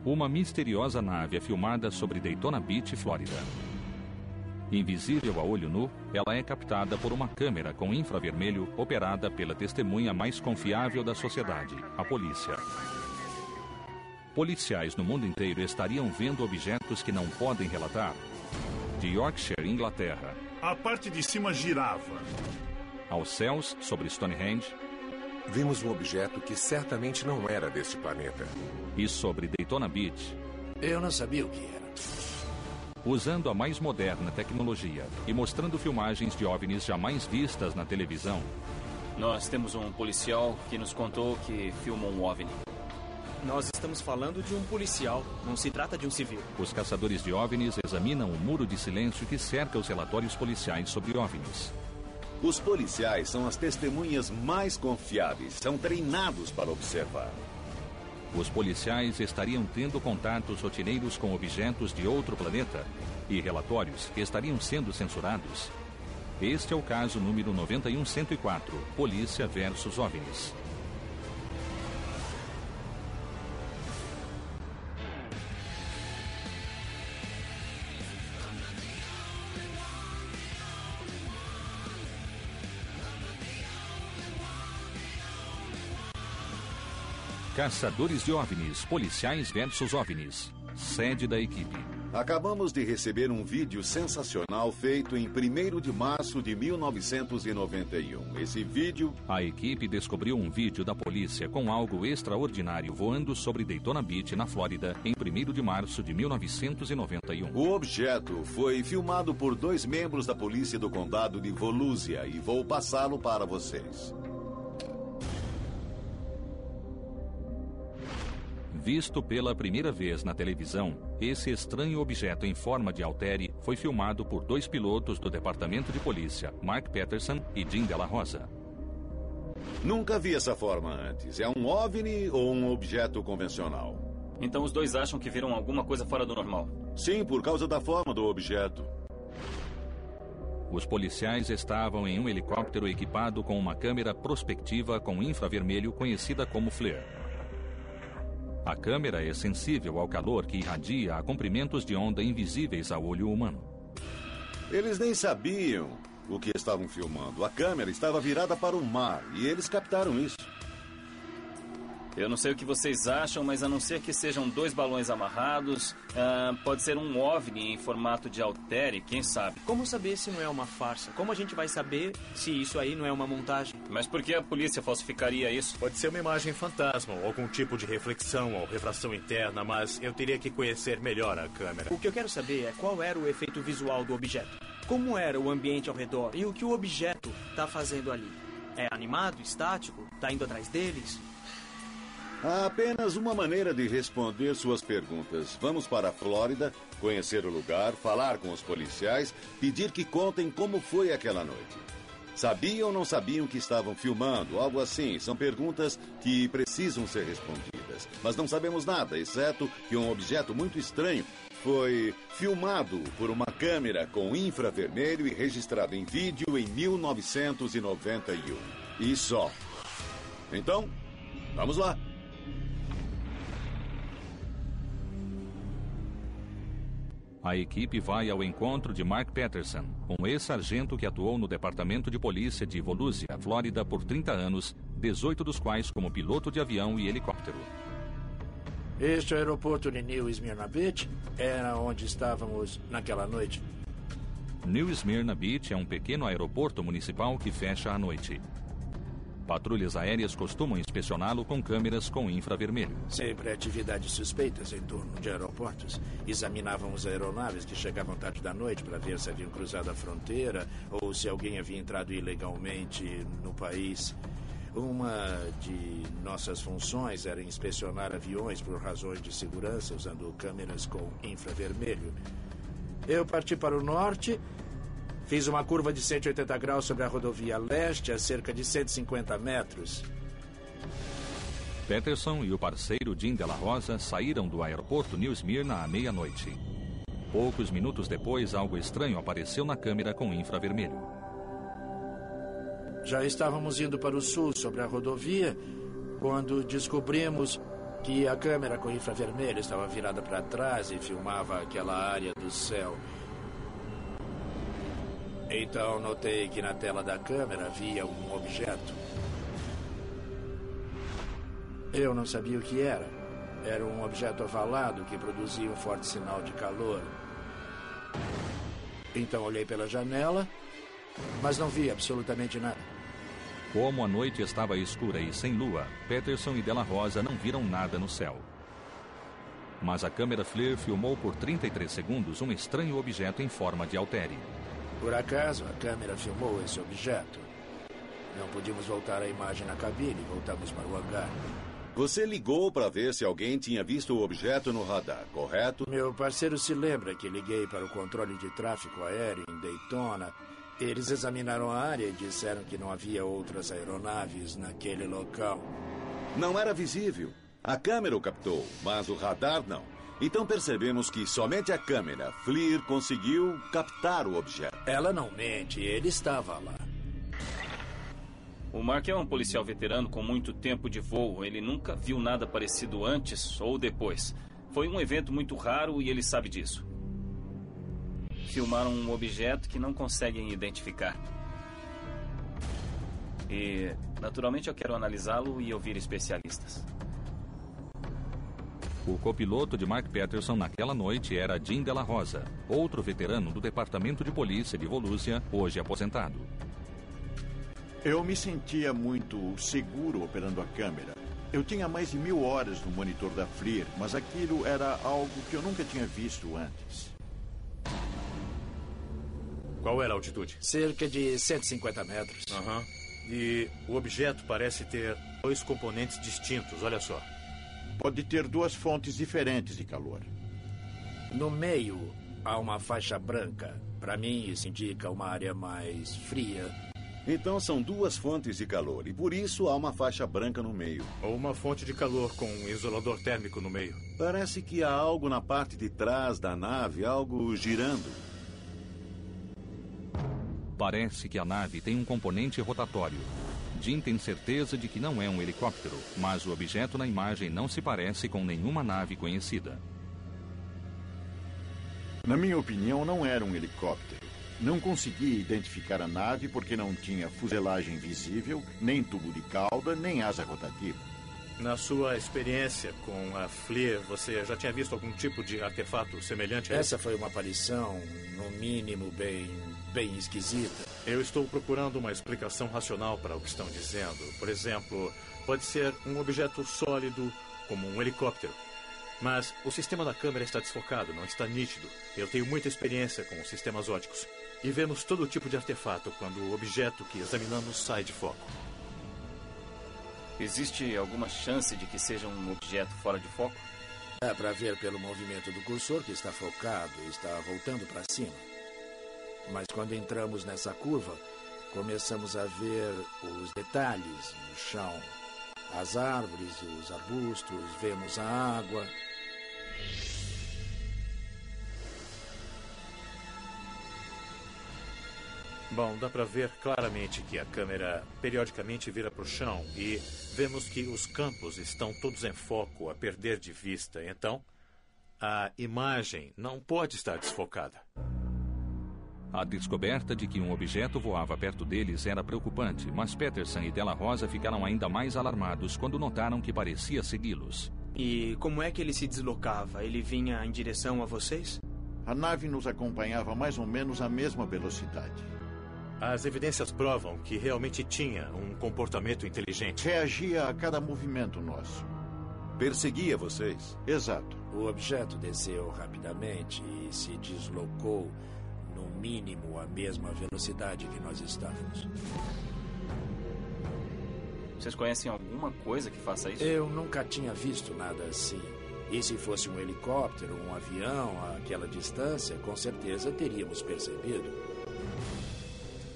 Uma misteriosa nave é filmada sobre Daytona Beach, Flórida. Invisível a olho nu, ela é captada por uma câmera com infravermelho operada pela testemunha mais confiável da sociedade, a polícia. Policiais no mundo inteiro estariam vendo objetos que não podem relatar. De Yorkshire, Inglaterra, a parte de cima girava. Aos céus, sobre Stonehenge, vimos um objeto que certamente não era deste planeta. E sobre Daytona Beach, eu não sabia o que era. Usando a mais moderna tecnologia e mostrando filmagens de OVNIs jamais vistas na televisão. Nós temos um policial que nos contou que filmou um OVNI. Nós estamos falando de um policial, não se trata de um civil. Os caçadores de OVNIs examinam o muro de silêncio que cerca os relatórios policiais sobre OVNIs. Os policiais são as testemunhas mais confiáveis, são treinados para observar. Os policiais estariam tendo contatos rotineiros com objetos de outro planeta e relatórios que estariam sendo censurados. Este é o caso número 91104, Polícia versus OVNIs. Caçadores de OVNIs, policiais versus OVNIs. Sede da equipe. Acabamos de receber um vídeo sensacional feito em 1º de março de 1991. Esse vídeo... A equipe descobriu um vídeo da polícia com algo extraordinário voando sobre Daytona Beach, na Flórida, em 1º de março de 1991. O objeto foi filmado por 2 membros da polícia do condado de Volusia e vou passá-lo para vocês. Visto pela primeira vez na televisão, esse estranho objeto em forma de altere foi filmado por 2 pilotos do departamento de polícia, Mark Peterson e Jim Della Rosa. Nunca vi essa forma antes. É um OVNI ou um objeto convencional? Então os 2 acham que viram alguma coisa fora do normal? Sim, por causa da forma do objeto. Os policiais estavam em um helicóptero equipado com uma câmera prospectiva com infravermelho conhecida como FLIR. A câmera é sensível ao calor que irradia a comprimentos de onda invisíveis ao olho humano. Eles nem sabiam o que estavam filmando. A câmera estava virada para o mar e eles captaram isso. Eu não sei o que vocês acham, mas a não ser que sejam 2 balões amarrados, pode ser um OVNI em formato de altere, quem sabe? Como saber se não é uma farsa? Como a gente vai saber se isso aí não é uma montagem? Mas por que a polícia falsificaria isso? Pode ser uma imagem fantasma ou algum tipo de reflexão ou refração interna, mas eu teria que conhecer melhor a câmera. O que eu quero saber é qual era o efeito visual do objeto. Como era o ambiente ao redor e o que o objeto está fazendo ali? É animado, estático? Está indo atrás deles? Há apenas uma maneira de responder suas perguntas. Vamos para a Flórida, conhecer o lugar, falar com os policiais, pedir que contem como foi aquela noite. Sabiam ou não sabiam que estavam filmando? Algo assim. São perguntas que precisam ser respondidas. Mas não sabemos nada, exceto que um objeto muito estranho foi filmado por uma câmera com infravermelho e registrado em vídeo em 1991. E só. Então, vamos lá. A equipe vai ao encontro de Mark Peterson, um ex-sargento que atuou no Departamento de Polícia de Volusia, Flórida, por 30 anos, 18 dos quais como piloto de avião e helicóptero. Este aeroporto de New Smyrna Beach era onde estávamos naquela noite. New Smyrna Beach é um pequeno aeroporto municipal que fecha à noite. Patrulhas aéreas costumam inspecioná-lo com câmeras com infravermelho. Sempre atividades suspeitas em torno de aeroportos. Examinavam as aeronaves que chegavam tarde da noite para ver se haviam cruzado a fronteira ou se alguém havia entrado ilegalmente no país. Uma de nossas funções era inspecionar aviões por razões de segurança usando câmeras com infravermelho. Eu parti para o norte. Fiz uma curva de 180 graus sobre a rodovia leste a cerca de 150 metros. Peterson e o parceiro Jim Della Rosa saíram do aeroporto New Smyrna à meia-noite. Poucos minutos depois, algo estranho apareceu na câmera com infravermelho. Já estávamos indo para o sul sobre a rodovia quando descobrimos Que a câmera com infravermelho estava virada para trás e filmava aquela área do céu. Então notei que na tela da câmera havia um objeto. Eu não sabia o que era. Era um objeto ovalado que produzia um forte sinal de calor. Então olhei pela janela, mas não vi absolutamente nada. Como a noite estava escura e sem lua, Peterson e Della Rosa não viram nada no céu. Mas a câmera FLIR filmou por 33 segundos um estranho objeto em forma de haltere. Por acaso, a câmera filmou esse objeto. Não podíamos voltar a imagem na cabine e voltamos para o hangar. Você ligou para ver se alguém tinha visto o objeto no radar, correto? Meu parceiro se lembra que liguei para o controle de tráfego aéreo em Daytona. Eles examinaram a área e disseram que não havia outras aeronaves naquele local. Não era visível. A câmera o captou, mas o radar não. Então percebemos que somente a câmera FLIR conseguiu captar o objeto. Ela não mente, ele estava lá. O Mark é um policial veterano com muito tempo de voo. Ele nunca viu nada parecido antes ou depois. Foi um evento muito raro e ele sabe disso. Filmaram um objeto que não conseguem identificar. E, naturalmente, eu quero analisá-lo e ouvir especialistas. O copiloto de Mark Peterson naquela noite era Jim Della Rosa, outro veterano do Departamento de Polícia de Volusia, hoje aposentado. Eu me sentia muito seguro operando a câmera. Eu tinha mais de 1000 horas no monitor da FLIR, mas aquilo era algo que eu nunca tinha visto antes. Qual era a altitude? Cerca de 150 metros. E o objeto parece ter 2 componentes distintos, olha só. Pode ter 2 fontes diferentes de calor. No meio, há uma faixa branca. Para mim, isso indica uma área mais fria. Então são 2 fontes de calor e por isso há uma faixa branca no meio. Ou uma fonte de calor com um isolador térmico no meio. Parece que há algo na parte de trás da nave, algo girando. Parece que a nave tem um componente rotatório. Jim tem certeza de que não é um helicóptero, mas o objeto na imagem não se parece com nenhuma nave conhecida. Na minha opinião, não era um helicóptero. Não consegui identificar a nave porque não tinha fuselagem visível, nem tubo de cauda, nem asa rotativa. Na sua experiência com a FLIR, você já tinha visto algum tipo de artefato semelhante a esse? Essa foi uma aparição, no mínimo, bem esquisita. Eu estou procurando uma explicação racional para o que estão dizendo. Por exemplo, pode ser um objeto sólido, como um helicóptero. Mas o sistema da câmera está desfocado, não está nítido. Eu tenho muita experiência com os sistemas óticos. E vemos todo tipo de artefato quando o objeto que examinamos sai de foco. Existe alguma chance de que seja um objeto fora de foco? Dá para ver pelo movimento do cursor que está focado e está voltando para cima. Mas quando entramos nessa curva, começamos a ver os detalhes no chão. As árvores, os arbustos, vemos a água. Bom, dá para ver claramente que a câmera periodicamente vira para o chão e vemos que os campos estão todos em foco, a perder de vista. Então, a imagem não pode estar desfocada. A descoberta de que um objeto voava perto deles era preocupante, mas Peterson e Della Rosa ficaram ainda mais alarmados quando notaram que parecia segui-los. E como é que ele se deslocava? Ele vinha em direção a vocês? A nave nos acompanhava mais ou menos à mesma velocidade. As evidências provam que realmente tinha um comportamento inteligente. Reagia a cada movimento nosso. Perseguia vocês? Exato. O objeto desceu rapidamente e se deslocou, no mínimo, à mesma velocidade que nós estávamos. Vocês conhecem alguma coisa que faça isso? Eu nunca tinha visto nada assim. E se fosse um helicóptero, um avião, àquela distância, com certeza teríamos percebido.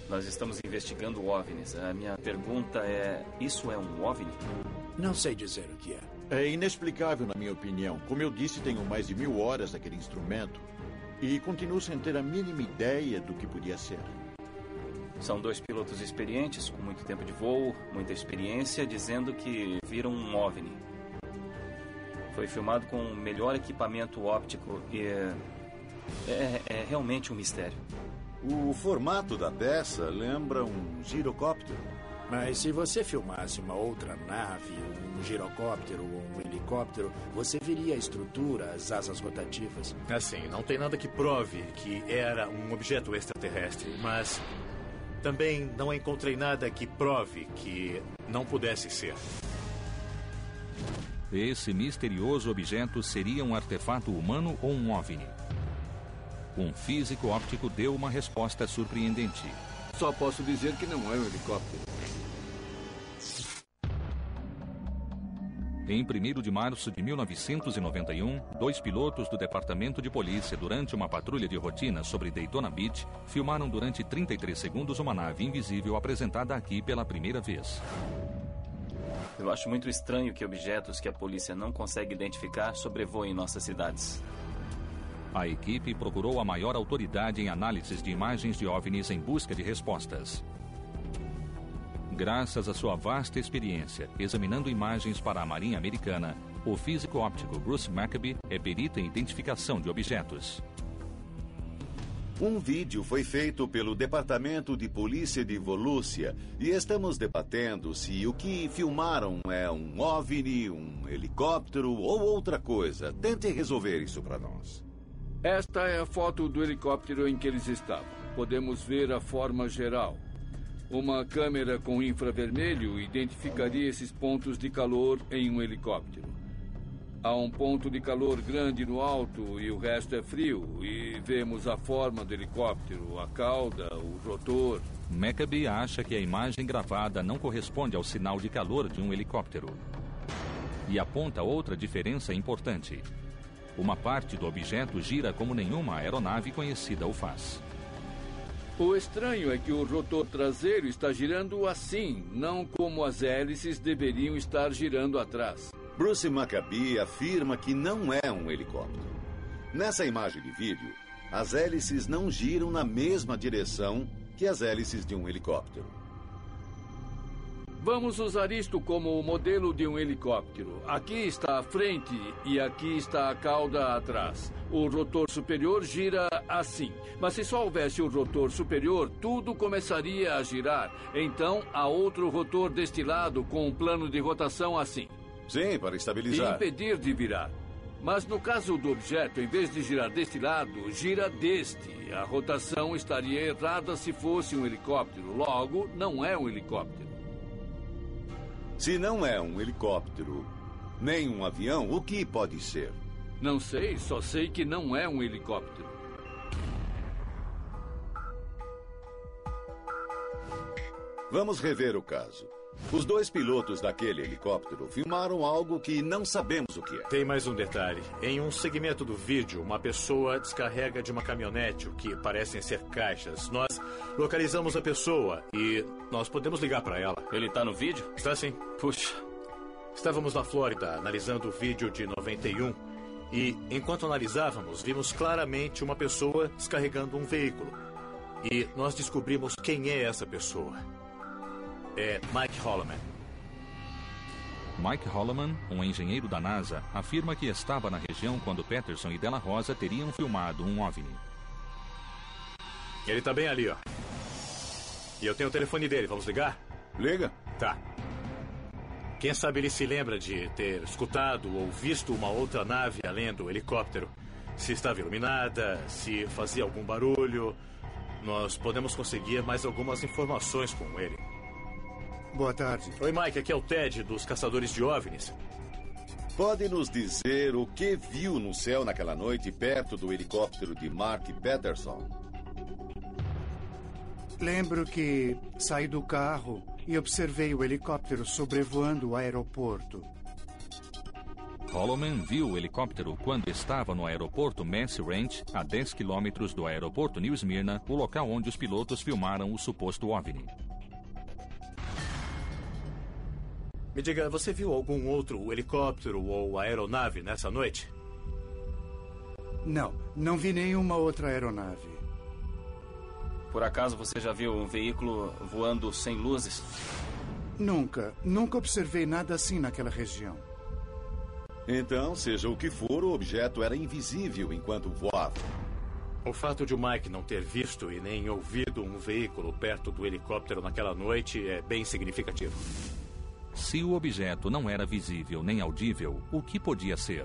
Nós estamos investigando OVNIs. A minha pergunta é, isso é um OVNI? Não sei dizer o que é. É inexplicável, na minha opinião. Como eu disse, tenho mais de 1000 horas daquele instrumento. E continuo sem ter a mínima ideia do que podia ser. São 2 pilotos experientes, com muito tempo de voo, muita experiência, dizendo que viram um OVNI. Foi filmado com o melhor equipamento óptico e é realmente um mistério. O formato da peça lembra um girocóptero. Mas se você filmasse uma outra nave, um girocóptero ou um helicóptero, você veria a estrutura, as asas rotativas. Assim, não tem nada que prove que era um objeto extraterrestre, mas também não encontrei nada que prove que não pudesse ser. Esse misterioso objeto seria um artefato humano ou um OVNI? Um físico óptico deu uma resposta surpreendente. Só posso dizer que não é um helicóptero. Em 1º de março de 1991, 2 pilotos do Departamento de Polícia, durante uma patrulha de rotina sobre Daytona Beach, filmaram durante 33 segundos uma nave invisível apresentada aqui pela primeira vez. Eu acho muito estranho que objetos que a polícia não consegue identificar sobrevoem nossas cidades. A equipe procurou a maior autoridade em análises de imagens de OVNIs em busca de respostas. Graças à sua vasta experiência examinando imagens para a Marinha Americana, o físico óptico Bruce Maccabee é perito em identificação de objetos. Um vídeo foi feito pelo Departamento de Polícia de Volusia e estamos debatendo se o que filmaram é um OVNI, um helicóptero ou outra coisa. Tente resolver isso para nós. Esta é a foto do helicóptero em que eles estavam. Podemos ver a forma geral. Uma câmera com infravermelho identificaria esses pontos de calor em um helicóptero. Há um ponto de calor grande no alto e o resto é frio. E vemos a forma do helicóptero, a cauda, o rotor. Maccabee acha que a imagem gravada não corresponde ao sinal de calor de um helicóptero. E aponta outra diferença importante. Uma parte do objeto gira como nenhuma aeronave conhecida o faz. O estranho é que o rotor traseiro está girando assim, não como as hélices deveriam estar girando atrás. Bruce Maccabee afirma que não é um helicóptero. Nessa imagem de vídeo, as hélices não giram na mesma direção que as hélices de um helicóptero. Vamos usar isto como o modelo de um helicóptero. Aqui está a frente e aqui está a cauda atrás. O rotor superior gira assim. Mas se só houvesse o rotor superior, tudo começaria a girar. Então, há outro rotor deste lado com um plano de rotação assim. Sim, para estabilizar. E impedir de virar. Mas no caso do objeto, em vez de girar deste lado, gira deste. A rotação estaria errada se fosse um helicóptero. Logo, não é um helicóptero. Se não é um helicóptero, nem um avião, o que pode ser? Não sei, só sei que não é um helicóptero. Vamos rever o caso. Os 2 pilotos daquele helicóptero filmaram algo que não sabemos o que é. Tem mais um detalhe. Em um segmento do vídeo, uma pessoa descarrega de uma caminhonete o que parecem ser caixas. Nós localizamos a pessoa e nós podemos ligar para ela. Ele tá no vídeo? Está sim. Puxa. Estávamos na Flórida analisando o vídeo de 91 e, enquanto analisávamos, vimos claramente uma pessoa descarregando um veículo. E nós descobrimos quem é essa pessoa. É Mike Holloman. Mike Holloman, um engenheiro da NASA, afirma que estava na região quando Peterson e Della Rosa teriam filmado um OVNI. Ele tá bem ali, ó. E eu tenho o telefone dele, vamos ligar? Liga. Tá. Quem sabe ele se lembra de ter escutado ou visto uma outra nave além do helicóptero. Se estava iluminada, se fazia algum barulho. Nós podemos conseguir mais algumas informações com ele. Boa tarde. Oi, Mike. Aqui é o Ted, dos Caçadores de OVNIs. Pode nos dizer o que viu no céu naquela noite perto do helicóptero de Mark Peterson? Lembro que saí do carro e observei o helicóptero sobrevoando o aeroporto. Holloman viu o helicóptero quando estava no aeroporto Messy Ranch, a 10 quilômetros do aeroporto New Smyrna, o local onde os pilotos filmaram o suposto OVNI. Me diga, você viu algum outro helicóptero ou aeronave nessa noite? Não vi nenhuma outra aeronave. Por acaso você já viu um veículo voando sem luzes? Nunca observei nada assim naquela região. Então, seja o que for, o objeto era invisível enquanto voava. O fato de o Mike não ter visto e nem ouvido um veículo perto do helicóptero naquela noite é bem significativo. Se o objeto não era visível nem audível, o que podia ser?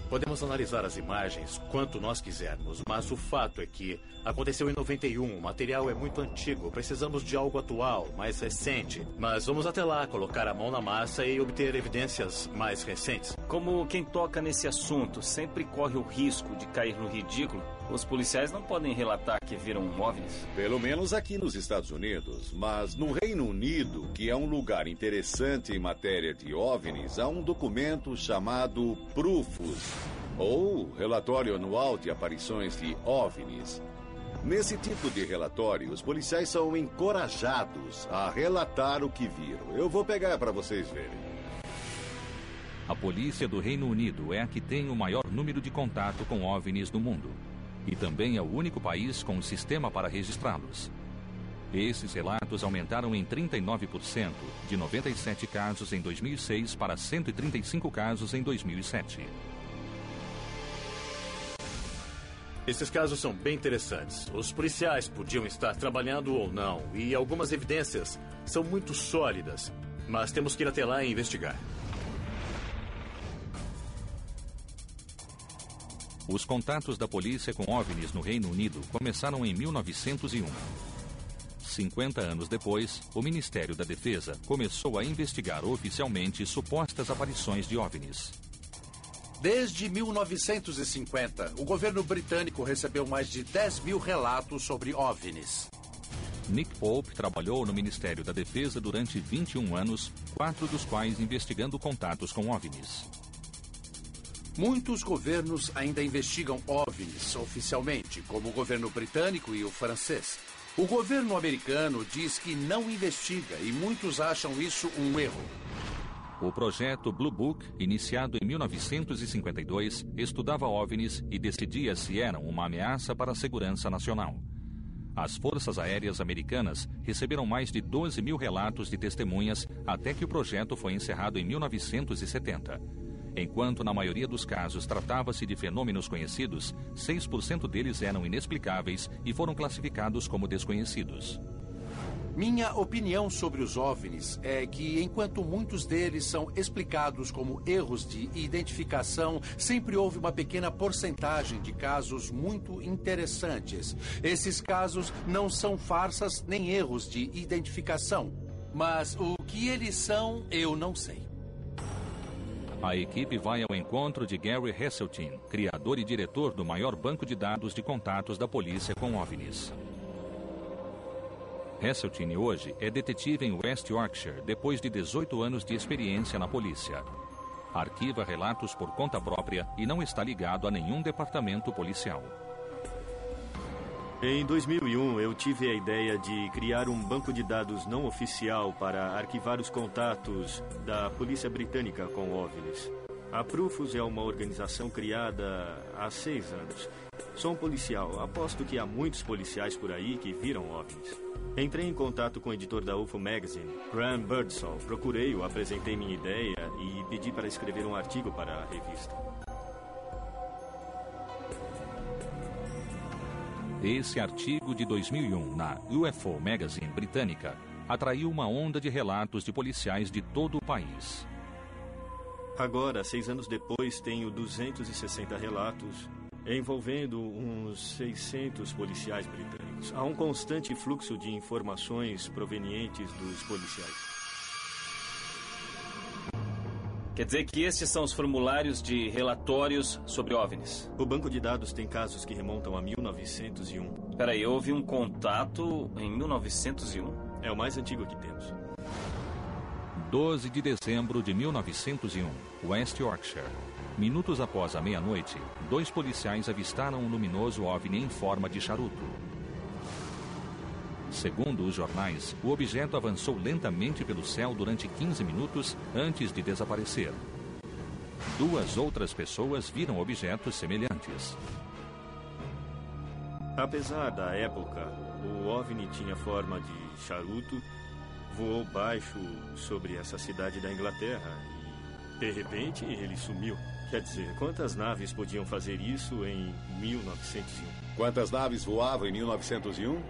Podemos analisar as imagens quanto nós quisermos, mas o fato é que aconteceu em 91, o material é muito antigo, precisamos de algo atual, mais recente. Mas vamos até lá, colocar a mão na massa e obter evidências mais recentes. Como quem toca nesse assunto sempre corre o risco de cair no ridículo, os policiais não podem relatar que viram OVNIs. Pelo menos aqui nos Estados Unidos, mas no Reino Unido, que é um lugar interessante em matéria de OVNIs, há um documento chamado PRUFUS, ou Relatório Anual de Aparições de OVNIs. Nesse tipo de relatório, os policiais são encorajados a relatar o que viram. Eu vou pegar para vocês verem. A polícia do Reino Unido é a que tem o maior número de contato com OVNIs no mundo. E também é o único país com um sistema para registrá-los. Esses relatos aumentaram em 39%, de 97 casos em 2006 para 135 casos em 2007. Esses casos são bem interessantes. Os policiais podiam estar trabalhando ou não, e algumas evidências são muito sólidas, mas temos que ir até lá e investigar. Os contatos da polícia com OVNIs no Reino Unido começaram em 1901. 50 anos depois, o Ministério da Defesa começou a investigar oficialmente supostas aparições de OVNIs. Desde 1950, o governo britânico recebeu mais de 10 mil relatos sobre OVNIs. Nick Pope trabalhou no Ministério da Defesa durante 21 anos, 4 dos quais investigando contatos com OVNIs. Muitos governos ainda investigam OVNIs oficialmente, como o governo britânico e o francês. O governo americano diz que não investiga e muitos acham isso um erro. O projeto Blue Book, iniciado em 1952, estudava OVNIs e decidia se eram uma ameaça para a segurança nacional. As forças aéreas americanas receberam mais de 12 mil relatos de testemunhas até que o projeto foi encerrado em 1970. Enquanto na maioria dos casos tratava-se de fenômenos conhecidos, 6% deles eram inexplicáveis e foram classificados como desconhecidos. Minha opinião sobre os OVNIs é que, enquanto muitos deles são explicados como erros de identificação, sempre houve uma pequena porcentagem de casos muito interessantes. Esses casos não são farsas nem erros de identificação, mas o que eles são, eu não sei. A equipe vai ao encontro de Gary Heseltine, criador e diretor do maior banco de dados de contatos da polícia com OVNIs. Heseltine hoje é detetive em West Yorkshire, depois de 18 anos de experiência na polícia. Arquiva relatos por conta própria e não está ligado a nenhum departamento policial. Em 2001, eu tive a ideia de criar um banco de dados não oficial para arquivar os contatos da polícia britânica com OVNIs. A Prufus é uma organização criada há 6 anos. Sou um policial. Aposto que há muitos policiais por aí que viram OVNIs. Entrei em contato com o editor da UFO Magazine, Graham Birdsall. Procurei-o, apresentei minha ideia e pedi para escrever um artigo para a revista. Esse artigo de 2001 na UFO Magazine britânica atraiu uma onda de relatos de policiais de todo o país. Agora, 6 anos depois, tenho 260 relatos envolvendo uns 600 policiais britânicos. Há um constante fluxo de informações provenientes dos policiais. Quer dizer que estes são os formulários de relatórios sobre OVNIs? O banco de dados tem casos que remontam a 1901. Peraí, houve um contato em 1901? É o mais antigo que temos. 12 de dezembro de 1901, West Yorkshire. Minutos após a meia-noite, 2 policiais avistaram um luminoso OVNI em forma de charuto. Segundo os jornais, o objeto avançou lentamente pelo céu durante 15 minutos antes de desaparecer. 2 outras pessoas viram objetos semelhantes. Apesar da época, o OVNI tinha forma de charuto voou baixo sobre essa cidade da Inglaterra e, de repente, ele sumiu. Quer dizer, quantas naves podiam fazer isso em 1901? Quantas naves voavam em 1901?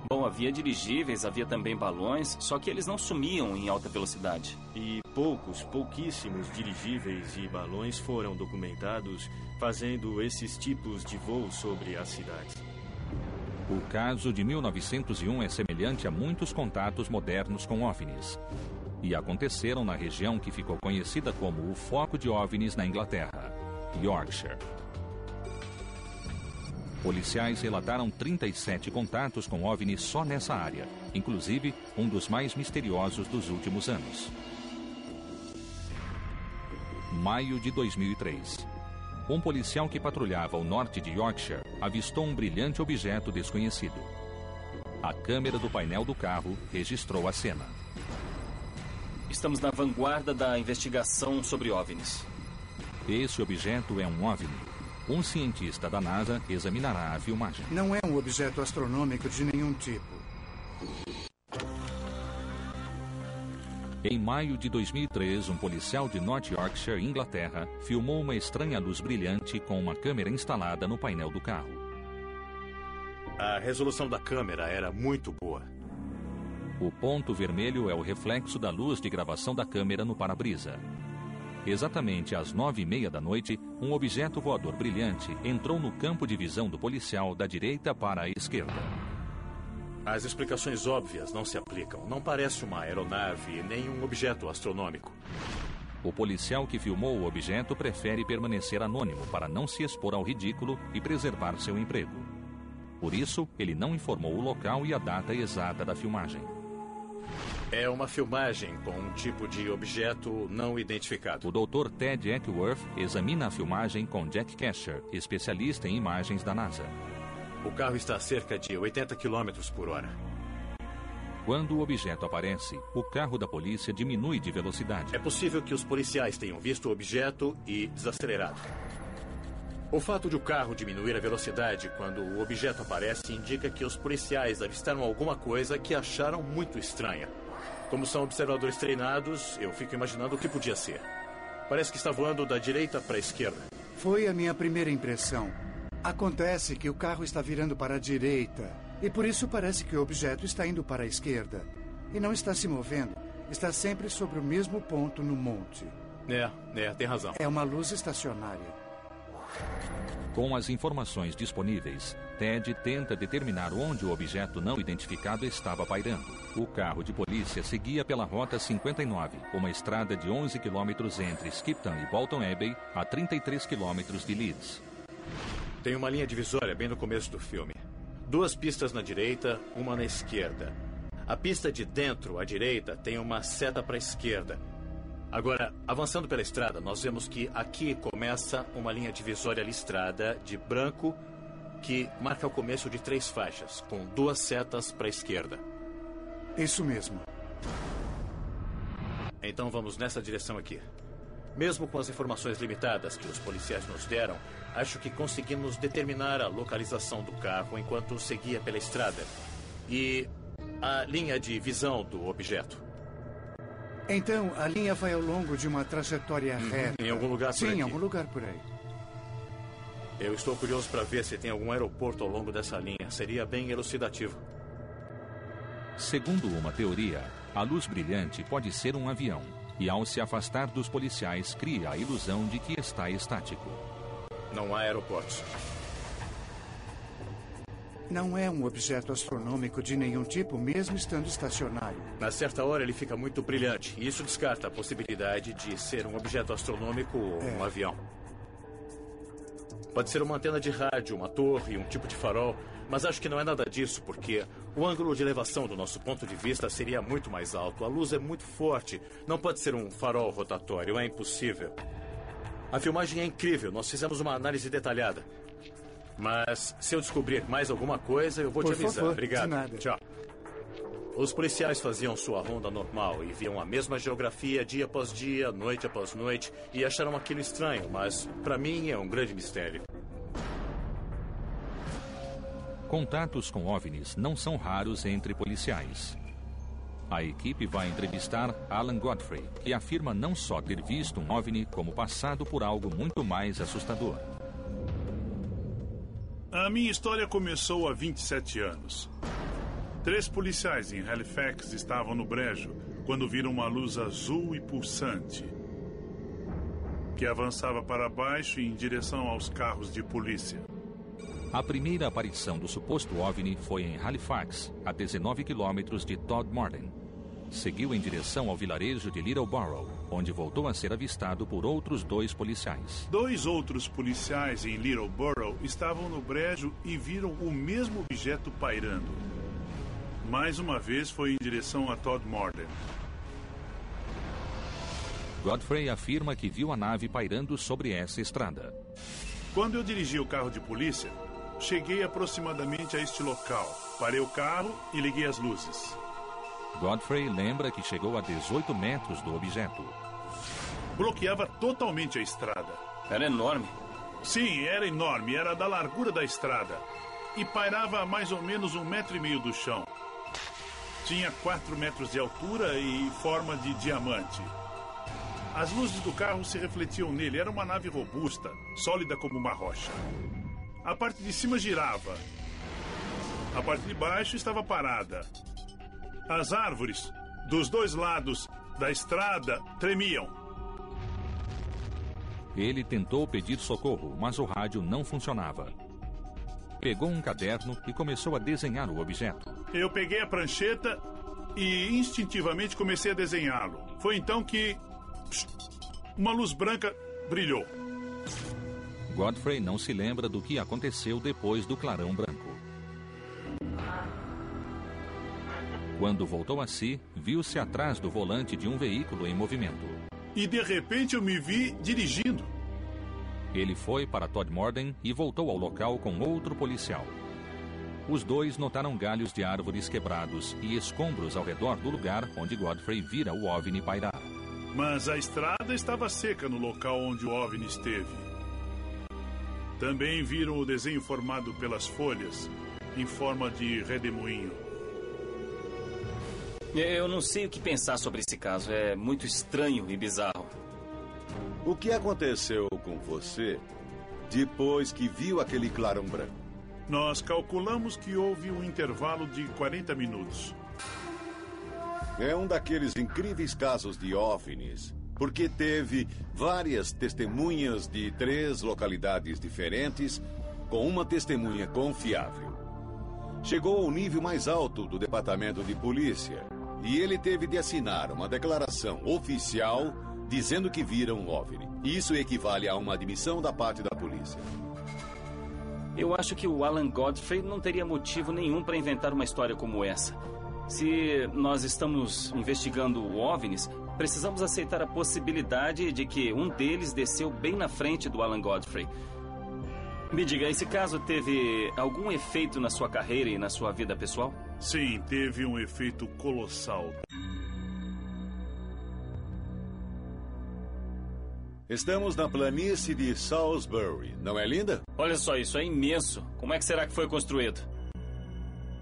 Bom, havia dirigíveis, havia também balões, só que eles não sumiam em alta velocidade. E pouquíssimos dirigíveis e balões foram documentados fazendo esses tipos de voos sobre as cidades. O caso de 1901 é semelhante a muitos contatos modernos com OVNIs. E aconteceram na região que ficou conhecida como o foco de OVNIs na Inglaterra, Yorkshire. Policiais relataram 37 contatos com OVNIs só nessa área, inclusive um dos mais misteriosos dos últimos anos. Maio de 2003. Um policial que patrulhava o norte de Yorkshire avistou um brilhante objeto desconhecido. A câmera do painel do carro registrou a cena. Estamos na vanguarda da investigação sobre OVNIs. Esse objeto é um OVNI. Um cientista da NASA examinará a filmagem. Não é um objeto astronômico de nenhum tipo. Em maio de 2003, um policial de North Yorkshire, Inglaterra, filmou uma estranha luz brilhante com uma câmera instalada no painel do carro. A resolução da câmera era muito boa. O ponto vermelho é o reflexo da luz de gravação da câmera no para-brisa. Exatamente às 9h30 da noite, um objeto voador brilhante entrou no campo de visão do policial da direita para a esquerda. As explicações óbvias não se aplicam. Não parece uma aeronave nem um objeto astronômico. O policial que filmou o objeto prefere permanecer anônimo para não se expor ao ridículo e preservar seu emprego. Por isso, ele não informou o local e a data exata da filmagem. É uma filmagem com um tipo de objeto não identificado. O Dr. Ted Eckworth examina a filmagem com Jack Kesher, especialista em imagens da NASA. O carro está a cerca de 80 km por hora. Quando o objeto aparece, o carro da polícia diminui de velocidade. É possível que os policiais tenham visto o objeto e desacelerado. O fato de o carro diminuir a velocidade quando o objeto aparece indica que os policiais avistaram alguma coisa que acharam muito estranha. Como são observadores treinados, eu fico imaginando o que podia ser. Parece que está voando da direita para a esquerda. Foi a minha primeira impressão. Acontece que o carro está virando para a direita e por isso parece que o objeto está indo para a esquerda. E não está se movendo. Está sempre sobre o mesmo ponto no monte. Tem razão. É uma luz estacionária. Com as informações disponíveis, Ted tenta determinar onde o objeto não identificado estava pairando. O carro de polícia seguia pela Rota 59, uma estrada de 11 quilômetros entre Skipton e Bolton Abbey, a 33 quilômetros de Leeds. Tem uma linha divisória bem no começo do filme. 2 pistas na direita, uma na esquerda. A pista de dentro, à direita, tem uma seta para a esquerda. Agora, avançando pela estrada, nós vemos que aqui começa uma linha divisória listrada de branco que marca o começo de 3 faixas, com 2 setas para a esquerda. Isso mesmo. Então vamos nessa direção aqui. Mesmo com as informações limitadas que os policiais nos deram, acho que conseguimos determinar a localização do carro enquanto seguia pela estrada e a linha de visão do objeto. Então, a linha vai ao longo de uma trajetória reta. Em algum lugar por aqui? Sim, em algum lugar por aí. Eu estou curioso para ver se tem algum aeroporto ao longo dessa linha. Seria bem elucidativo. Segundo uma teoria, a luz brilhante pode ser um avião. E ao se afastar dos policiais, cria a ilusão de que está estático. Não há aeroportos. Não é um objeto astronômico de nenhum tipo, mesmo estando estacionário. Na certa hora ele fica muito brilhante. E isso descarta a possibilidade de ser um objeto astronômico ou um avião. Pode ser uma antena de rádio, uma torre, um tipo de farol. Mas acho que não é nada disso, porque o ângulo de elevação do nosso ponto de vista seria muito mais alto. A luz é muito forte. Não pode ser um farol rotatório, é impossível. A filmagem é incrível, nós fizemos uma análise detalhada. Mas se eu descobrir mais alguma coisa, eu vou te avisar. Favor, obrigado. de nada. Tchau. Os policiais faziam sua ronda normal e viam a mesma geografia dia após dia, noite após noite, e acharam aquilo estranho, mas para mim é um grande mistério. Contatos com OVNIs não são raros entre policiais. A equipe vai entrevistar Alan Godfrey, que afirma não só ter visto um OVNI, como passado por algo muito mais assustador. A minha história começou há 27 anos. 3 policiais em Halifax estavam no brejo quando viram uma luz azul e pulsante que avançava para baixo em direção aos carros de polícia. A primeira aparição do suposto OVNI foi em Halifax, a 19 quilômetros de Todmorden. Seguiu em direção ao vilarejo de Littleborough, onde voltou a ser avistado por outros 2 policiais. 2 outros policiais em Littleborough estavam no brejo e viram o mesmo objeto pairando. Mais uma vez foi em direção a Todmorden. Godfrey afirma que viu a nave pairando sobre essa estrada. Quando eu dirigi o carro de polícia, cheguei aproximadamente a este local. Parei o carro e liguei as luzes. Godfrey lembra que chegou a 18 metros do objeto. Bloqueava totalmente a estrada. Era enorme? Sim, era enorme. Era da largura da estrada. E pairava a mais ou menos 1,5 metros do chão. Tinha 4 metros de altura e forma de diamante. As luzes do carro se refletiam nele. Era uma nave robusta, sólida como uma rocha. A parte de cima girava. A parte de baixo estava parada. As árvores dos 2 lados da estrada tremiam. Ele tentou pedir socorro, mas o rádio não funcionava. Pegou um caderno e começou a desenhar o objeto. Eu peguei a prancheta e instintivamente comecei a desenhá-lo. Foi então que uma luz branca brilhou. Godfrey não se lembra do que aconteceu depois do clarão branco. Quando voltou a si, viu-se atrás do volante de um veículo em movimento. E de repente eu me vi dirigindo. Ele foi para Todmorden e voltou ao local com outro policial. Os 2 notaram galhos de árvores quebrados e escombros ao redor do lugar onde Godfrey vira o OVNI pairar. Mas a estrada estava seca no local onde o OVNI esteve. Também viram o desenho formado pelas folhas, em forma de redemoinho. Eu não sei o que pensar sobre esse caso. É muito estranho e bizarro. O que aconteceu com você depois que viu aquele clarão branco? Nós calculamos que houve um intervalo de 40 minutos. É um daqueles incríveis casos de OVNIs, porque teve várias testemunhas de 3 localidades diferentes, com uma testemunha confiável. Chegou ao nível mais alto do departamento de polícia e ele teve de assinar uma declaração oficial dizendo que viram um OVNI. Isso equivale a uma admissão da parte da polícia. Eu acho que o Alan Godfrey não teria motivo nenhum para inventar uma história como essa. Se nós estamos investigando OVNIs, precisamos aceitar a possibilidade de que um deles desceu bem na frente do Alan Godfrey. Me diga, esse caso teve algum efeito na sua carreira e na sua vida pessoal? Sim, teve um efeito colossal. Estamos na planície de Salisbury, não é linda? Olha só, isso é imenso. Como é que será que foi construído?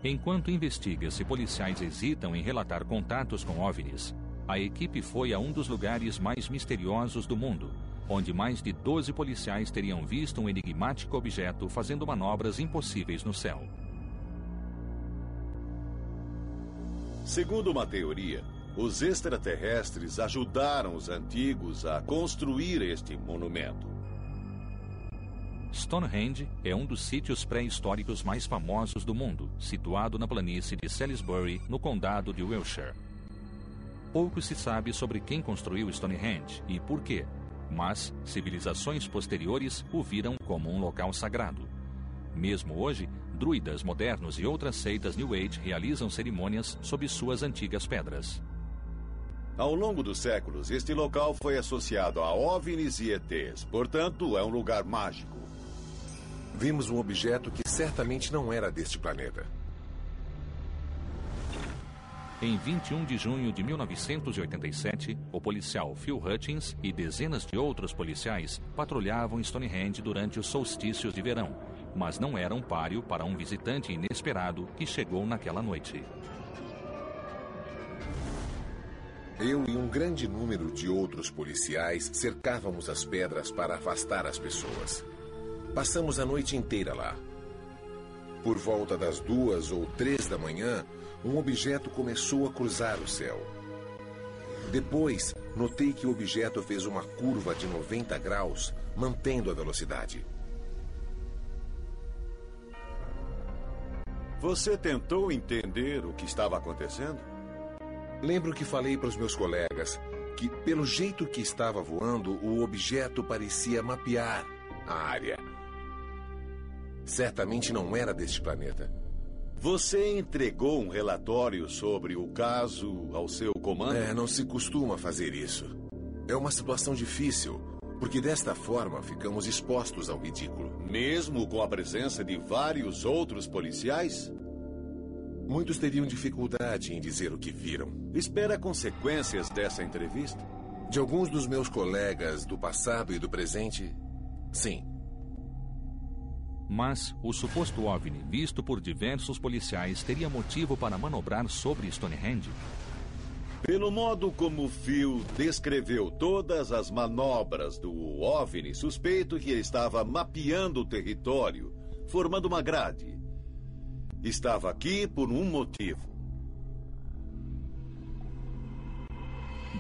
Enquanto investiga se policiais hesitam em relatar contatos com OVNIs, a equipe foi a um dos lugares mais misteriosos do mundo, onde mais de 12 policiais teriam visto um enigmático objeto fazendo manobras impossíveis no céu. Segundo uma teoria, os extraterrestres ajudaram os antigos a construir este monumento. Stonehenge é um dos sítios pré-históricos mais famosos do mundo, situado na planície de Salisbury, no condado de Wiltshire. Pouco se sabe sobre quem construiu Stonehenge e por quê, mas civilizações posteriores o viram como um local sagrado. Mesmo hoje, druidas modernos e outras seitas New Age realizam cerimônias sob suas antigas pedras. Ao longo dos séculos, este local foi associado a OVNIs e ETs, portanto, é um lugar mágico. Vimos um objeto que certamente não era deste planeta. Em 21 de junho de 1987, o policial Phil Hutchins e dezenas de outros policiais patrulhavam Stonehenge durante os solstícios de verão, mas não eram páreo para um visitante inesperado que chegou naquela noite. Eu e um grande número de outros policiais cercávamos as pedras para afastar as pessoas. Passamos a noite inteira lá. Por volta das 2 ou 3 da manhã, um objeto começou a cruzar o céu. Depois, notei que o objeto fez uma curva de 90 graus, mantendo a velocidade. Você tentou entender o que estava acontecendo? Lembro que falei para os meus colegas que, pelo jeito que estava voando, o objeto parecia mapear a área. Certamente não era deste planeta. Você entregou um relatório sobre o caso ao seu comando? Não se costuma fazer isso. É uma situação difícil, porque desta forma ficamos expostos ao ridículo. Mesmo com a presença de vários outros policiais? Muitos teriam dificuldade em dizer o que viram. Espera consequências dessa entrevista? De alguns dos meus colegas do passado e do presente, sim. Mas o suposto OVNI, visto por diversos policiais, teria motivo para manobrar sobre Stonehenge? Pelo modo como Phil descreveu todas as manobras do OVNI, suspeito que ele estava mapeando o território, formando uma grade. Estava aqui por um motivo.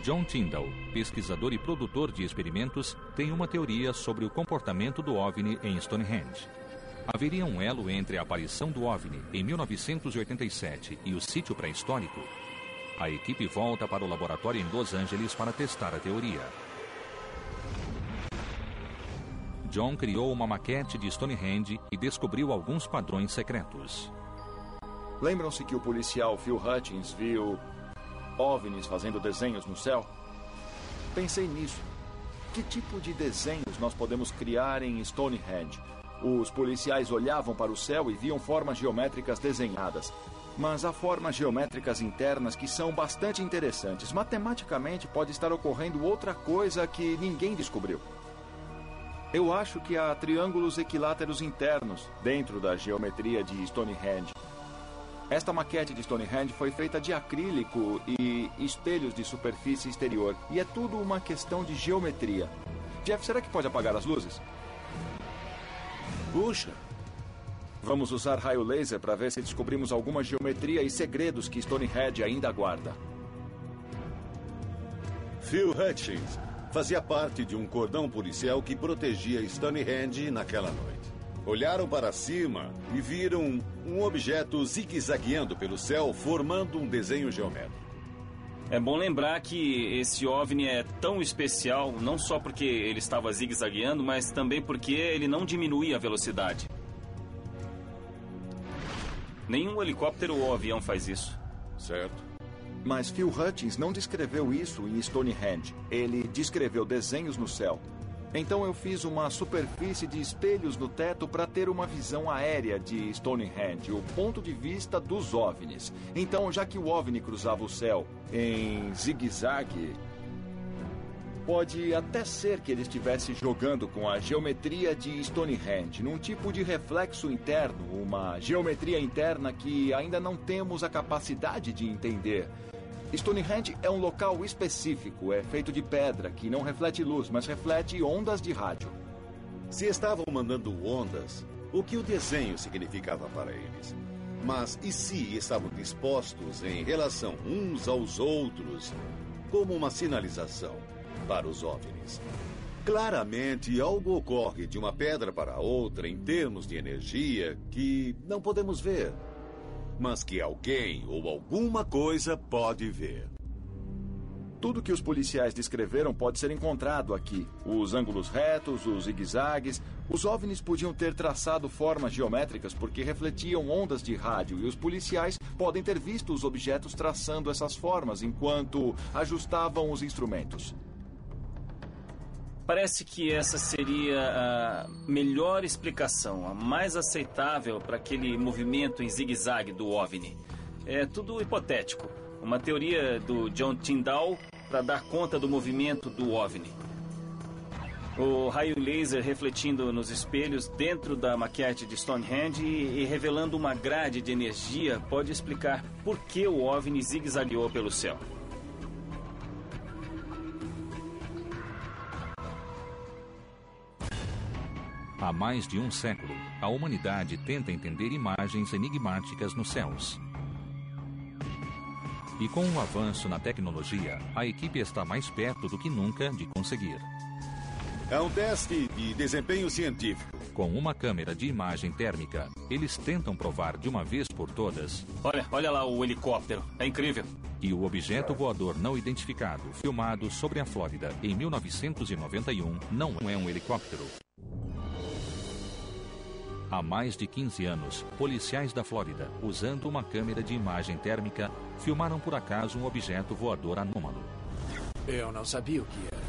John Tyndall, pesquisador e produtor de experimentos, tem uma teoria sobre o comportamento do OVNI em Stonehenge. Haveria um elo entre a aparição do OVNI em 1987 e o sítio pré-histórico? A equipe volta para o laboratório em Los Angeles para testar a teoria. John criou uma maquete de Stonehenge e descobriu alguns padrões secretos. Lembram-se que o policial Phil Hutchins viu OVNIs fazendo desenhos no céu? Pensei nisso. Que tipo de desenhos nós podemos criar em Stonehenge? Os policiais olhavam para o céu e viam formas geométricas desenhadas. Mas há formas geométricas internas que são bastante interessantes. Matematicamente pode estar ocorrendo outra coisa que ninguém descobriu. Eu acho que há triângulos equiláteros internos dentro da geometria de Stonehenge. Esta maquete de Stonehenge foi feita de acrílico e espelhos de superfície exterior. E é tudo uma questão de geometria. Jeff, será que pode apagar as luzes? Puxa! Vamos usar raio laser para ver se descobrimos alguma geometria e segredos que Stonehenge ainda guarda. Phil Hutchins fazia parte de um cordão policial que protegia Stonehenge naquela noite. Olharam para cima e viram um objeto zigue-zagueando pelo céu, formando um desenho geométrico. É bom lembrar que esse OVNI é tão especial, não só porque ele estava zigue-zagueando, mas também porque ele não diminuía a velocidade. Nenhum helicóptero ou avião faz isso. Certo. Mas Phil Hutchins não descreveu isso em Stonehenge. Ele descreveu desenhos no céu. Então eu fiz uma superfície de espelhos no teto para ter uma visão aérea de Stonehenge, o ponto de vista dos OVNIs. Então, já que o OVNI cruzava o céu em zigue-zague, pode até ser que ele estivesse jogando com a geometria de Stonehenge, num tipo de reflexo interno, uma geometria interna que ainda não temos a capacidade de entender. Stonehenge é um local específico, é feito de pedra, que não reflete luz, mas reflete ondas de rádio. Se estavam mandando ondas, o que o desenho significava para eles? Mas e se estavam dispostos em relação uns aos outros, como uma sinalização para os OVNIs? Claramente, algo ocorre de uma pedra para outra em termos de energia que não podemos ver, mas que alguém ou alguma coisa pode ver. Tudo que os policiais descreveram pode ser encontrado aqui. Os ângulos retos, os zigue-zagues. Os OVNIs podiam ter traçado formas geométricas porque refletiam ondas de rádio e os policiais podem ter visto os objetos traçando essas formas enquanto ajustavam os instrumentos. Parece que essa seria a melhor explicação, a mais aceitável para aquele movimento em zigue-zague do OVNI. É tudo hipotético. Uma teoria do John Tyndall para dar conta do movimento do OVNI. O raio laser refletindo nos espelhos dentro da maquete de Stonehenge e revelando uma grade de energia pode explicar por que o OVNI zigue-zagueou pelo céu. Há mais de um século, a humanidade tenta entender imagens enigmáticas nos céus. E com o avanço na tecnologia, a equipe está mais perto do que nunca de conseguir. É um teste de desempenho científico. Com uma câmera de imagem térmica, eles tentam provar de uma vez por todas... Olha lá o helicóptero. É incrível. E o objeto voador não identificado, filmado sobre a Flórida em 1991, não é um helicóptero. Há mais de 15 anos, policiais da Flórida, usando uma câmera de imagem térmica, filmaram por acaso um objeto voador anômalo. Eu não sabia o que era.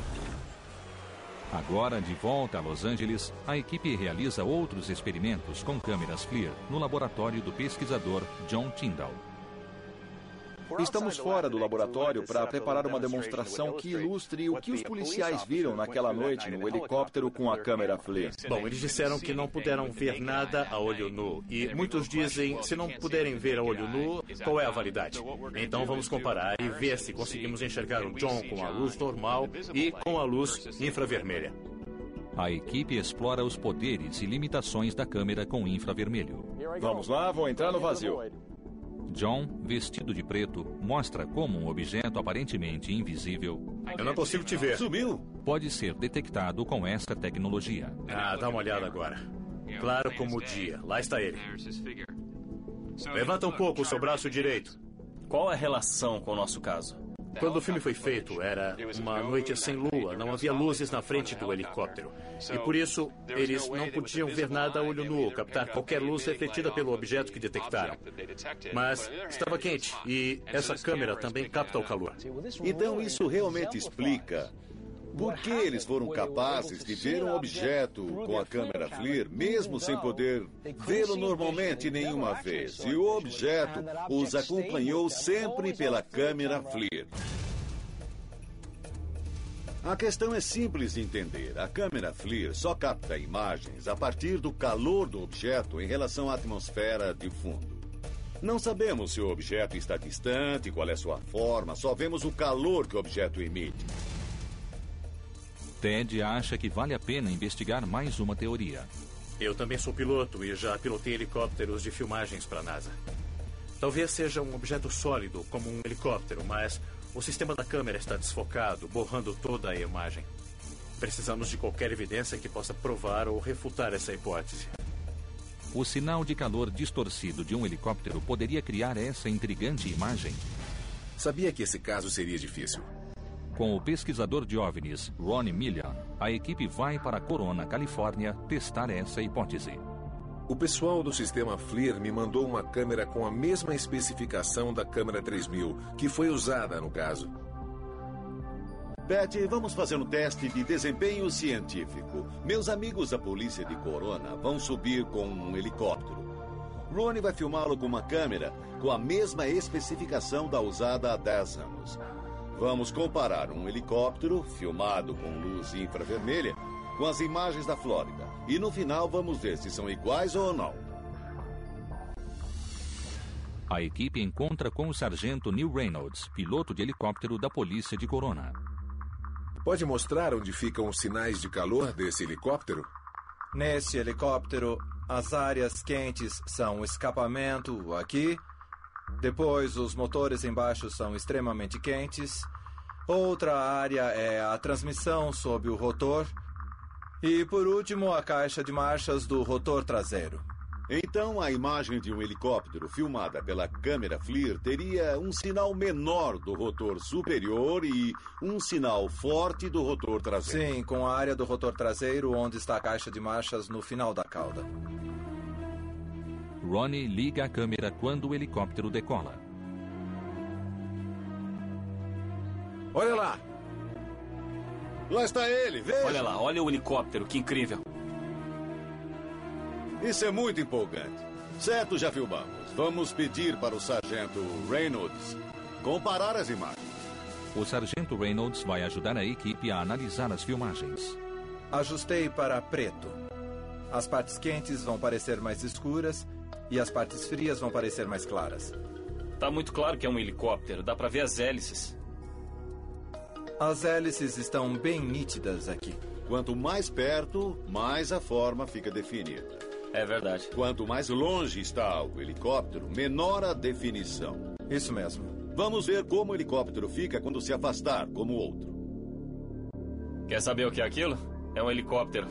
Agora, de volta a Los Angeles, a equipe realiza outros experimentos com câmeras FLIR no laboratório do pesquisador John Tyndall. Estamos fora do laboratório para preparar uma demonstração que ilustre o que os policiais viram naquela noite no helicóptero com a câmera FLIR. Bom, eles disseram que não puderam ver nada a olho nu. E muitos dizem, se não puderem ver a olho nu, qual é a validade? Então vamos comparar e ver se conseguimos enxergar o John com a luz normal e com a luz infravermelha. A equipe explora os poderes e limitações da câmera com infravermelho. Vamos lá, vou entrar no vazio. John, vestido de preto, mostra como um objeto aparentemente invisível... Eu não consigo te ver. Sumiu? ...pode ser detectado com essa tecnologia. Dá uma olhada agora. Claro como o dia. Lá está ele. Levanta um pouco o seu braço direito. Qual a relação com o nosso caso? Quando o filme foi feito, era uma noite sem lua, não havia luzes na frente do helicóptero. E por isso, eles não podiam ver nada a olho nu, captar qualquer luz refletida pelo objeto que detectaram. Mas estava quente e essa câmera também capta o calor. Então isso realmente explica por que eles foram capazes de ver um objeto com a câmera FLIR, mesmo sem poder vê-lo normalmente nenhuma vez. E o objeto os acompanhou sempre pela câmera FLIR. A questão é simples de entender. A câmera FLIR só capta imagens a partir do calor do objeto em relação à atmosfera de fundo. Não sabemos se o objeto está distante, qual é sua forma, só vemos o calor que o objeto emite. Ted acha que vale a pena investigar mais uma teoria. Eu também sou piloto e já pilotei helicópteros de filmagens para a NASA. Talvez seja um objeto sólido, como um helicóptero, mas o sistema da câmera está desfocado, borrando toda a imagem. Precisamos de qualquer evidência que possa provar ou refutar essa hipótese. O sinal de calor distorcido de um helicóptero poderia criar essa intrigante imagem? Sabia que esse caso seria difícil. Com o pesquisador de OVNIs, Ronnie Millian, a equipe vai para Corona, Califórnia, testar essa hipótese. O pessoal do sistema FLIR me mandou uma câmera com a mesma especificação da câmera 3000, que foi usada no caso. Pat, vamos fazer um teste de desempenho científico. Meus amigos da polícia de Corona vão subir com um helicóptero. Ronnie vai filmá-lo com uma câmera com a mesma especificação da usada há 10 anos. Vamos comparar um helicóptero filmado com luz infravermelha com as imagens da Flórida. E no final vamos ver se são iguais ou não. A equipe encontra com o sargento Neil Reynolds, piloto de helicóptero da polícia de Corona. Pode mostrar onde ficam os sinais de calor desse helicóptero? Nesse helicóptero, as áreas quentes são o escapamento aqui. Depois, os motores embaixo são extremamente quentes. Outra área é a transmissão sob o rotor. E, por último, a caixa de marchas do rotor traseiro. Então, a imagem de um helicóptero filmada pela câmera FLIR teria um sinal menor do rotor superior e um sinal forte do rotor traseiro. Sim, com a área do rotor traseiro onde está a caixa de marchas no final da cauda. Ronnie liga a câmera quando o helicóptero decola. Olha lá! Lá está ele, veja! Olha lá, olha o helicóptero, que incrível! Isso é muito empolgante. Certo, já filmamos. Vamos pedir para o sargento Reynolds comparar as imagens. O sargento Reynolds vai ajudar a equipe a analisar as filmagens. Ajustei para preto. As partes quentes vão parecer mais escuras e as partes frias vão parecer mais claras. Tá muito claro que é um helicóptero. Dá para ver as hélices. As hélices estão bem nítidas aqui. Quanto mais perto, mais a forma fica definida. É verdade. Quanto mais longe está o helicóptero, menor a definição. Isso mesmo. Vamos ver como o helicóptero fica quando se afastar, como o outro. Quer saber o que é aquilo? É um helicóptero.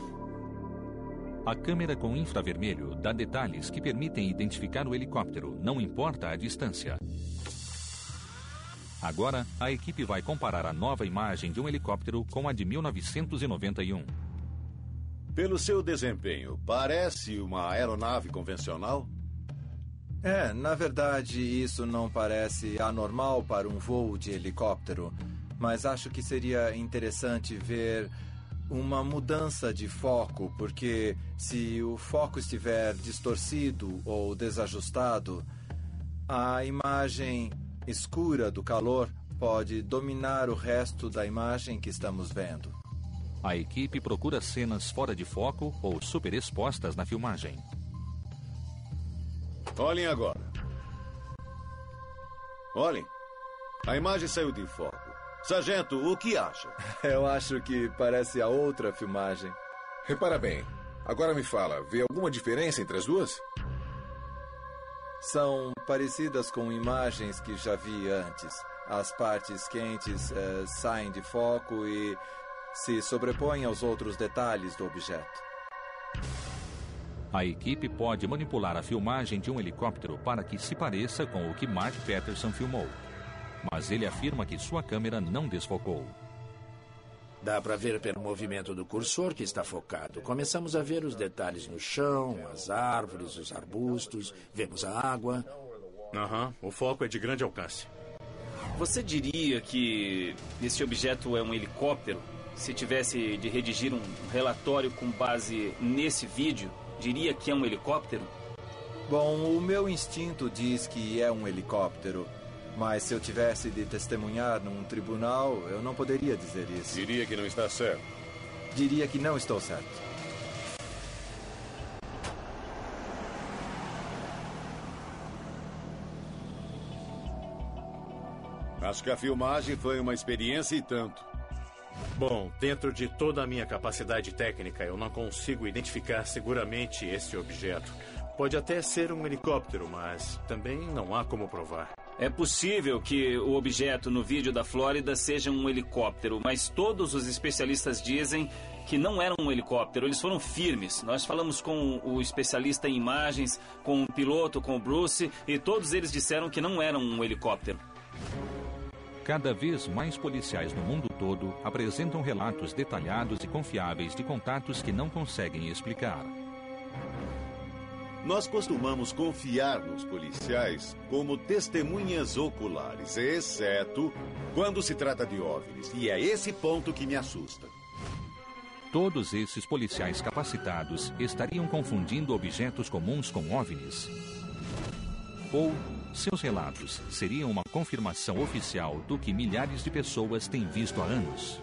A câmera com infravermelho dá detalhes que permitem identificar o helicóptero, não importa a distância. Agora, a equipe vai comparar a nova imagem de um helicóptero com a de 1991. Pelo seu desempenho, parece uma aeronave convencional? Na verdade, isso não parece anormal para um voo de helicóptero, mas acho que seria interessante ver uma mudança de foco, porque se o foco estiver distorcido ou desajustado, a imagem escura do calor pode dominar o resto da imagem que estamos vendo. A equipe procura cenas fora de foco ou superexpostas na filmagem. Olhem agora. Olhem. A imagem saiu de foco. Sargento, o que acha? Eu acho que parece a outra filmagem. Repara bem. Agora me fala, vê alguma diferença entre as duas? São parecidas com imagens que já vi antes. As partes quentes saem de foco e se sobrepõem aos outros detalhes do objeto. A equipe pode manipular a filmagem de um helicóptero para que se pareça com o que Mark Patterson filmou. Mas ele afirma que sua câmera não desfocou. Dá para ver pelo movimento do cursor que está focado. Começamos a ver os detalhes no chão, as árvores, os arbustos, vemos a água. O foco é de grande alcance. Você diria que esse objeto é um helicóptero? Se tivesse de redigir um relatório com base nesse vídeo, diria que é um helicóptero? Bom, o meu instinto diz que é um helicóptero. Mas se eu tivesse de testemunhar num tribunal, eu não poderia dizer isso. Diria que não está certo. Diria que não estou certo. Acho que a filmagem foi uma experiência e tanto. Bom, dentro de toda a minha capacidade técnica, eu não consigo identificar seguramente esse objeto. Pode até ser um helicóptero, mas também não há como provar. É possível que o objeto no vídeo da Flórida seja um helicóptero, mas todos os especialistas dizem que não era um helicóptero. Eles foram firmes. Nós falamos com o especialista em imagens, com o piloto, com o Bruce, e todos eles disseram que não era um helicóptero. Cada vez mais policiais no mundo todo apresentam relatos detalhados e confiáveis de contatos que não conseguem explicar. Nós costumamos confiar nos policiais como testemunhas oculares, exceto quando se trata de OVNIs. E é esse ponto que me assusta. Todos esses policiais capacitados estariam confundindo objetos comuns com OVNIs? Ou seus relatos seriam uma confirmação oficial do que milhares de pessoas têm visto há anos?